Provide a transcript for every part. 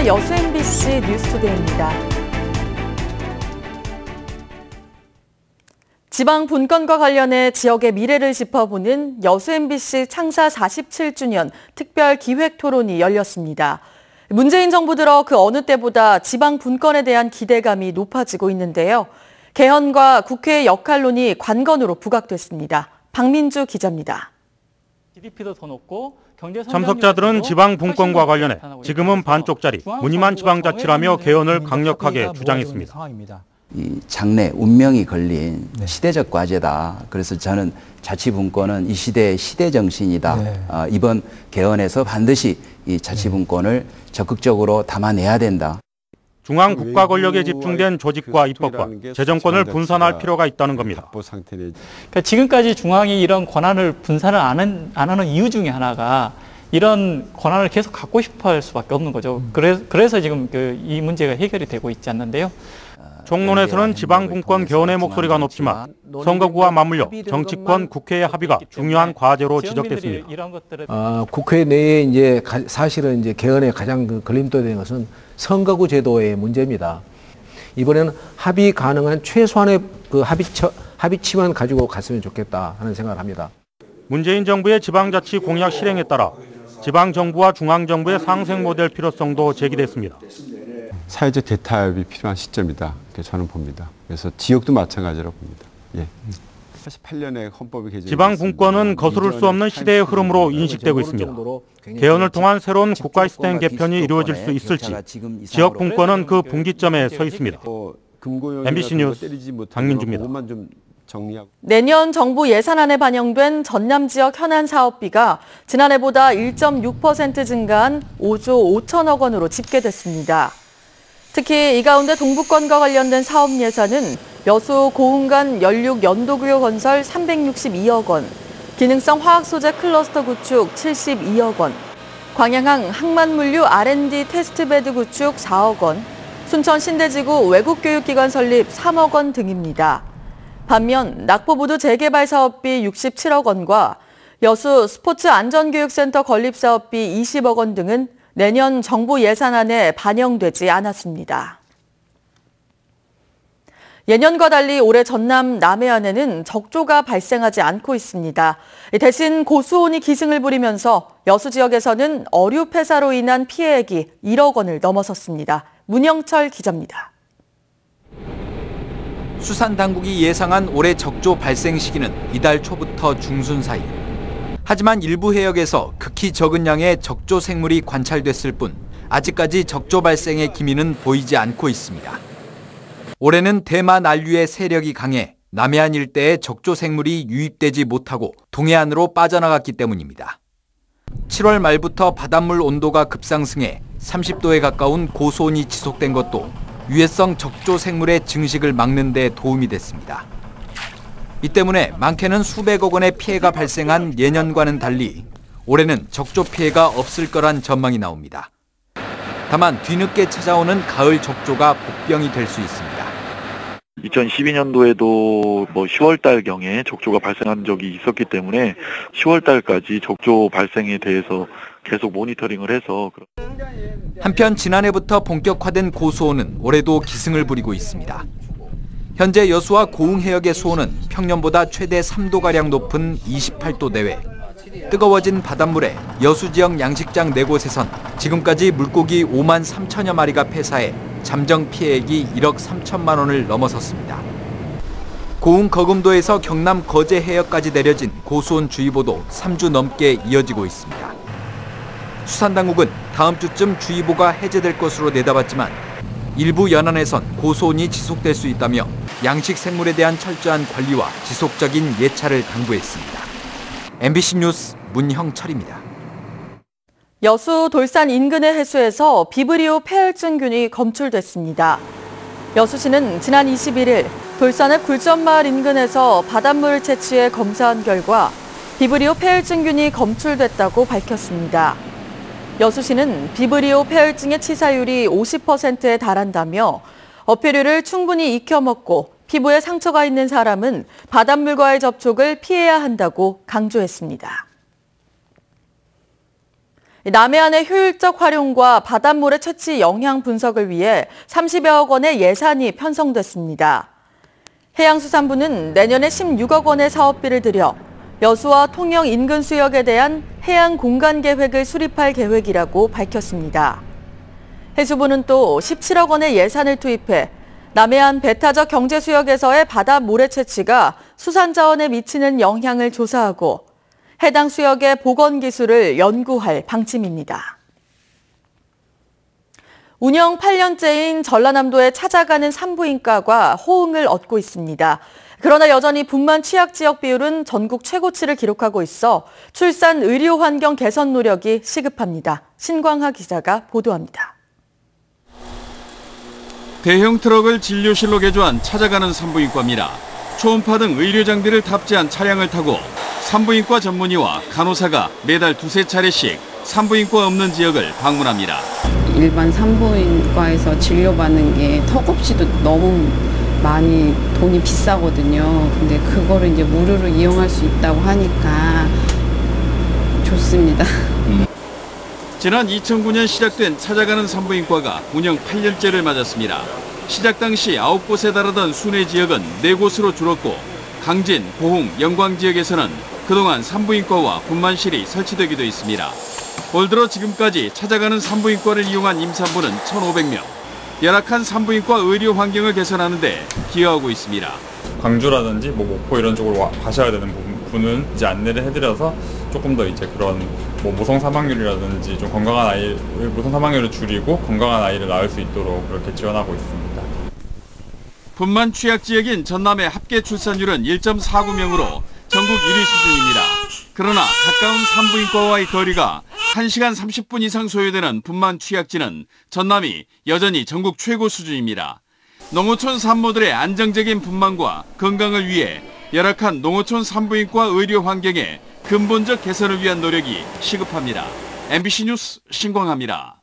안녕하십니까. 여수 MBC 뉴스투데이입니다. 지방 분권과 관련해 지역의 미래를 짚어보는 여수 MBC 창사 47주년 특별 기획 토론이 열렸습니다. 문재인 정부 들어 그 어느 때보다 지방 분권에 대한 기대감이 높아지고 있는데요. 개헌과 국회의 역할론이 관건으로 부각됐습니다. 박민주 기자입니다. GDP도 더 높고 참석자들은 지방 분권과 관련해 지금은 반쪽짜리 무늬만 지방자치라며 개헌을 강력하게 주장했습니다. 이 장래 운명이 걸린 시대적 과제다. 그래서 저는 자치분권은 이 시대의 시대 정신이다. 이번 개헌에서 반드시 이 자치분권을 적극적으로 담아내야 된다. 중앙 국가 권력에 집중된 조직과 입법과 재정권을 분산할 필요가 있다는 겁니다. 그러니까 지금까지 중앙이 이런 권한을 분산을 안 하는 이유 중에 하나가 이런 권한을 계속 갖고 싶어 할 수밖에 없는 거죠. 그래서 지금 이 문제가 해결이 되고 있지 않는데요. 총론에서는 지방분권 개헌의 목소리가 높지만 선거구와 맞물려 정치권, 국회의 합의가 중요한 과제로 지적됐습니다. 국회 내에 이제 사실은 이제 개헌의 가장 걸림돌이 되는 것은 선거구 제도의 문제입니다. 이번에는 합의 가능한 최소한의 합의치만 가지고 갔으면 좋겠다 하는 생각을 합니다. 문재인 정부의 지방자치 공약 실행에 따라 지방정부와 중앙정부의 상생 모델 필요성도 제기됐습니다. 사회적 대타협이 필요한 시점이다. 이렇게 저는 봅니다. 그래서 지역도 마찬가지라고 봅니다. 88년에 헌법이 개정됐습니다. 지방 분권은 거스를 수 없는 시대의 흐름으로 인식되고 있습니다. 개헌을 통한 새로운 국가 시스템 개편이 이루어질 수 있을지 지역 분권은 그 분기점에 서 있습니다. MBC 뉴스 박민주입니다. 내년 정부 예산안에 반영된 전남 지역 현안 사업비가 지난해보다 1.6% 증가한 5조 5천억 원으로 집계됐습니다. 특히 이 가운데 동부권과 관련된 사업 예산은 여수 고운간 연륙 연도구요 건설 362억 원, 기능성 화학소재 클러스터 구축 72억 원, 광양항 항만물류 R&D 테스트베드 구축 4억 원, 순천 신대지구 외국교육기관 설립 3억 원 등입니다. 반면 낙포보도 재개발 사업비 67억 원과 여수 스포츠안전교육센터 건립 사업비 20억 원 등은 내년 정부 예산안에 반영되지 않았습니다. 예년과 달리 올해 전남 남해안에는 적조가 발생하지 않고 있습니다. 대신 고수온이 기승을 부리면서 여수 지역에서는 어류 폐사로 인한 피해액이 1억 원을 넘어섰습니다. 문영철 기자입니다. 수산당국이 예상한 올해 적조 발생 시기는 이달 초부터 중순 사이. 하지만 일부 해역에서 극히 적은 양의 적조 생물이 관찰됐을 뿐 아직까지 적조 발생의 기미는 보이지 않고 있습니다. 올해는 대마 난류의 세력이 강해 남해안 일대에 적조 생물이 유입되지 못하고 동해안으로 빠져나갔기 때문입니다. 7월 말부터 바닷물 온도가 급상승해 30도에 가까운 고수온이 지속된 것도 유해성 적조 생물의 증식을 막는 데 도움이 됐습니다. 이 때문에 많게는 수백억 원의 피해가 발생한 예년과는 달리 올해는 적조 피해가 없을 거란 전망이 나옵니다. 다만 뒤늦게 찾아오는 가을 적조가 복병이 될 수 있습니다. 2012년도에도 10월달경에 적조가 발생한 적이 있었기 때문에 10월달까지 적조 발생에 대해서 계속 모니터링을 해서. 한편 지난해부터 본격화된 고수온은 올해도 기승을 부리고 있습니다. 현재 여수와 고흥 해역의 수온은 평년보다 최대 3도가량 높은 28도 내외. 뜨거워진 바닷물에 여수 지역 양식장 4곳에선 지금까지 물고기 5만 3천여 마리가 폐사해 잠정 피해액이 1억 3천만 원을 넘어섰습니다. 고흥 거금도에서 경남 거제 해역까지 내려진 고수온 주의보도 3주 넘게 이어지고 있습니다. 수산당국은 다음 주쯤 주의보가 해제될 것으로 내다봤지만 일부 연안에선 고수온이 지속될 수 있다며 양식 생물에 대한 철저한 관리와 지속적인 예찰을 당부했습니다. MBC 뉴스 문형철입니다. 여수 돌산 인근의 해수에서 비브리오 폐혈증균이 검출됐습니다. 여수시는 지난 21일 돌산의 굴전마을 인근에서 바닷물을 채취해 검사한 결과 비브리오 폐혈증균이 검출됐다고 밝혔습니다. 여수시는 비브리오 폐혈증의 치사율이 50%에 달한다며 어패류를 충분히 익혀 먹고 피부에 상처가 있는 사람은 바닷물과의 접촉을 피해야 한다고 강조했습니다. 남해안의 효율적 활용과 바닷물의 채취 영향 분석을 위해 30여억 원의 예산이 편성됐습니다. 해양수산부는 내년에 16억 원의 사업비를 들여 여수와 통영 인근 수역에 대한 해양 공간 계획을 수립할 계획이라고 밝혔습니다. 해수부는 또 17억 원의 예산을 투입해 남해안 배타적 경제 수역에서의 바다 모래 채취가 수산 자원에 미치는 영향을 조사하고 해당 수역의 복원 기술을 연구할 방침입니다. 운영 8년째인 전라남도의 찾아가는 산부인과가 호응을 얻고 있습니다. 그러나 여전히 분만 취약 지역 비율은 전국 최고치를 기록하고 있어 출산 의료 환경 개선 노력이 시급합니다. 신광하 기자가 보도합니다. 대형 트럭을 진료실로 개조한 찾아가는 산부인과입니다. 초음파 등 의료 장비를 탑재한 차량을 타고 산부인과 전문의와 간호사가 매달 2~3차례씩 산부인과 없는 지역을 방문합니다. 일반 산부인과에서 진료받는 게 턱없이도 너무 많이 돈이 비싸거든요. 근데 그거를 이제 무료로 이용할 수 있다고 하니까 좋습니다. 지난 2009년 시작된 찾아가는 산부인과가 운영 8년째를 맞았습니다. 시작 당시 9곳에 달하던 순회 지역은 4곳으로 줄었고 강진, 고흥, 영광 지역에서는 그동안 산부인과와 분만실이 설치되기도 했습니다. 올 들어 지금까지 찾아가는 산부인과를 이용한 임산부는 1,500명. 열악한 산부인과 의료 환경을 개선하는 데 기여하고 있습니다. 광주라든지 목포 이런 쪽으로 가셔야 되는 부분은 이제 안내를 해드려서 조금 더 이제 그런 모성 사망률이라든지 좀 건강한 모성 사망률을 줄이고 건강한 아이를 낳을 수 있도록 그렇게 지원하고 있습니다. 분만 취약 지역인 전남의 합계 출산율은 1.49명으로 전국 1위 수준입니다. 그러나 가까운 산부인과와의 거리가 1시간 30분 이상 소요되는 분만 취약지는 전남이 여전히 전국 최고 수준입니다. 농어촌 산모들의 안정적인 분만과 건강을 위해 열악한 농어촌 산부인과 의료 환경의 근본적 개선을 위한 노력이 시급합니다. MBC 뉴스 신광하입니다.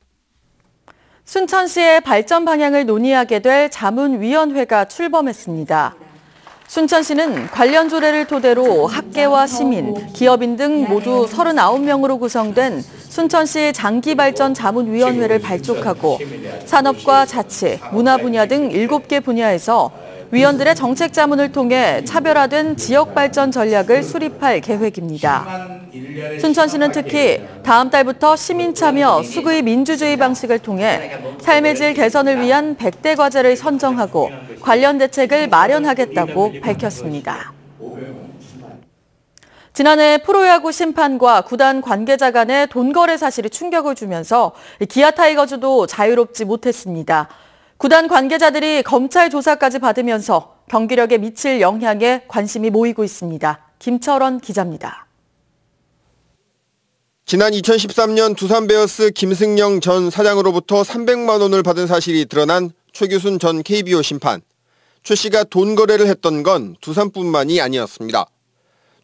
순천시의 발전 방향을 논의하게 될 자문위원회가 출범했습니다. 순천시는 관련 조례를 토대로 학계와 시민, 기업인 등 모두 39명으로 구성된 순천시 장기발전 자문위원회를 발족하고 산업과 자치, 문화 분야 등 7개 분야에서 위원들의 정책 자문을 통해 차별화된 지역 발전 전략을 수립할 계획입니다. 순천시는 특히 다음 달부터 시민 참여, 수의 민주주의 방식을 통해 삶의 질 개선을 위한 100대 과제를 선정하고 관련 대책을 마련하겠다고 밝혔습니다. 지난해 프로야구 심판과 구단 관계자 간의 돈 거래 사실이 충격을 주면서 기아 타이거즈도 자유롭지 못했습니다. 구단 관계자들이 검찰 조사까지 받으면서 경기력에 미칠 영향에 관심이 모이고 있습니다. 김철원 기자입니다. 지난 2013년 두산 베어스 김승영 전 사장으로부터 300만 원을 받은 사실이 드러난 최규순 전 KBO 심판. 최 씨가 돈 거래를 했던 건 두산뿐만이 아니었습니다.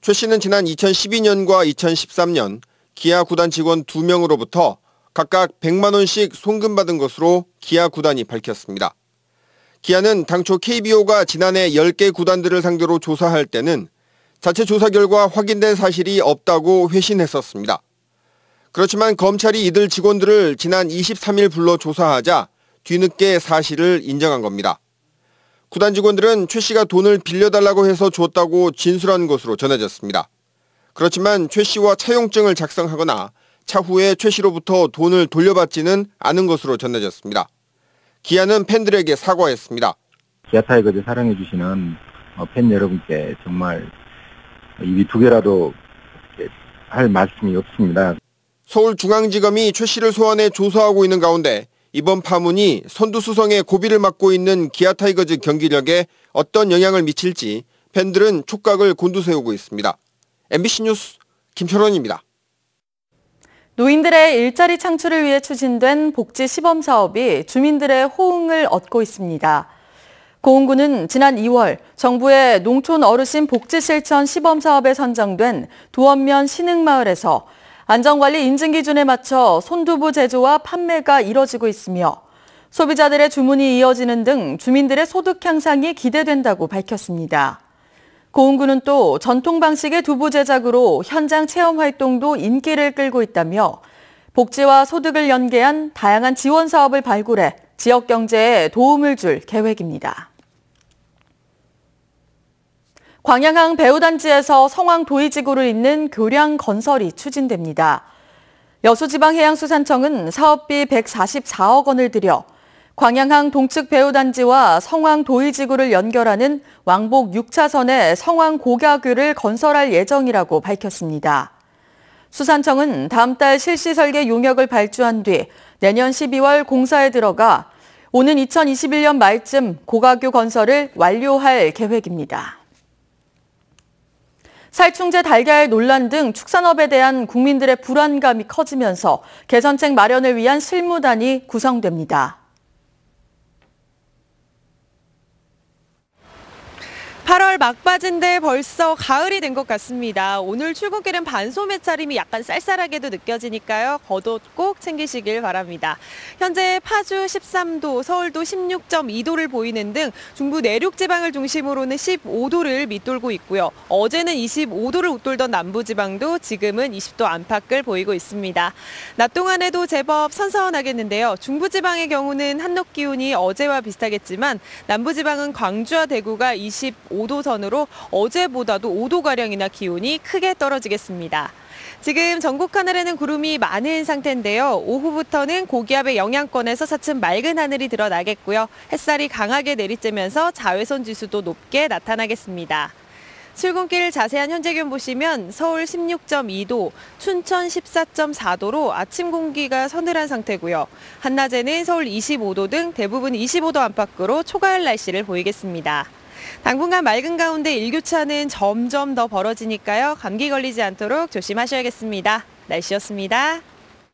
최 씨는 지난 2012년과 2013년 기아 구단 직원 2명으로부터 각각 100만 원씩 송금받은 것으로 기아 구단이 밝혔습니다. 기아는 당초 KBO가 지난해 10개 구단들을 상대로 조사할 때는 자체 조사 결과 확인된 사실이 없다고 회신했었습니다. 그렇지만 검찰이 이들 직원들을 지난 23일 불러 조사하자 뒤늦게 사실을 인정한 겁니다. 구단 직원들은 최 씨가 돈을 빌려달라고 해서 줬다고 진술한 것으로 전해졌습니다. 그렇지만 최 씨와 차용증을 작성하거나 차후에 최 씨로부터 돈을 돌려받지는 않은 것으로 전해졌습니다. 기아는 팬들에게 사과했습니다. 기아 타이거즈 사랑해 주시는 팬 여러분께 정말 입이 2개라도 할 말씀이 없습니다. 서울중앙지검이 최 씨를 소환해 조사하고 있는 가운데 이번 파문이 선두수성의 고비를 맞고 있는 기아 타이거즈 경기력에 어떤 영향을 미칠지 팬들은 촉각을 곤두세우고 있습니다. MBC 뉴스 김철원입니다. 노인들의 일자리 창출을 위해 추진된 복지 시범 사업이 주민들의 호응을 얻고 있습니다. 고흥구는 지난 2월 정부의 농촌 어르신 복지 실천 시범 사업에 선정된 두원면 신흥마을에서 안전관리 인증 기준에 맞춰 손두부 제조와 판매가 이뤄지고 있으며 소비자들의 주문이 이어지는 등 주민들의 소득 향상이 기대된다고 밝혔습니다. 고흥구는 또 전통 방식의 두부 제작으로 현장 체험 활동도 인기를 끌고 있다며 복지와 소득을 연계한 다양한 지원 사업을 발굴해 지역 경제에 도움을 줄 계획입니다. 광양항 배후단지에서 성황 도의지구를 잇는 교량 건설이 추진됩니다. 여수지방해양수산청은 사업비 144억 원을 들여 광양항 동측 배후단지와 성황 도의지구를 연결하는 왕복 6차선의 성황 고가교를 건설할 예정이라고 밝혔습니다. 수산청은 다음 달 실시 설계 용역을 발주한 뒤 내년 12월 공사에 들어가 오는 2021년 말쯤 고가교 건설을 완료할 계획입니다. 살충제 달걀 논란 등 축산업에 대한 국민들의 불안감이 커지면서 개선책 마련을 위한 실무단이 구성됩니다. 8월 막바지인데 벌써 가을이 된 것 같습니다. 오늘 출근길은 반소매 차림이 약간 쌀쌀하게도 느껴지니까요. 겉옷 꼭 챙기시길 바랍니다. 현재 파주 13도, 서울도 16.2도를 보이는 등 중부 내륙 지방을 중심으로는 15도를 밑돌고 있고요. 어제는 25도를 웃돌던 남부지방도 지금은 20도 안팎을 보이고 있습니다. 낮 동안에도 제법 선선하겠는데요. 중부지방의 경우는 한낮 기온이 어제와 비슷하겠지만 남부지방은 광주와 대구가 25도 선으로 어제보다도 5도가량이나 기온이 크게 떨어지겠습니다. 지금 전국 하늘에는 구름이 많은 상태인데요. 오후부터는 고기압의 영향권에서 차츰 맑은 하늘이 드러나겠고요. 햇살이 강하게 내리쬐면서 자외선 지수도 높게 나타나겠습니다. 출근길 자세한 현재 기온 보시면 서울 16.2도, 춘천 14.4도로 아침 공기가 서늘한 상태고요. 한낮에는 서울 25도 등 대부분 25도 안팎으로 초가을 날씨를 보이겠습니다. 당분간 맑은 가운데 일교차는 점점 더 벌어지니까요. 감기 걸리지 않도록 조심하셔야겠습니다. 날씨였습니다.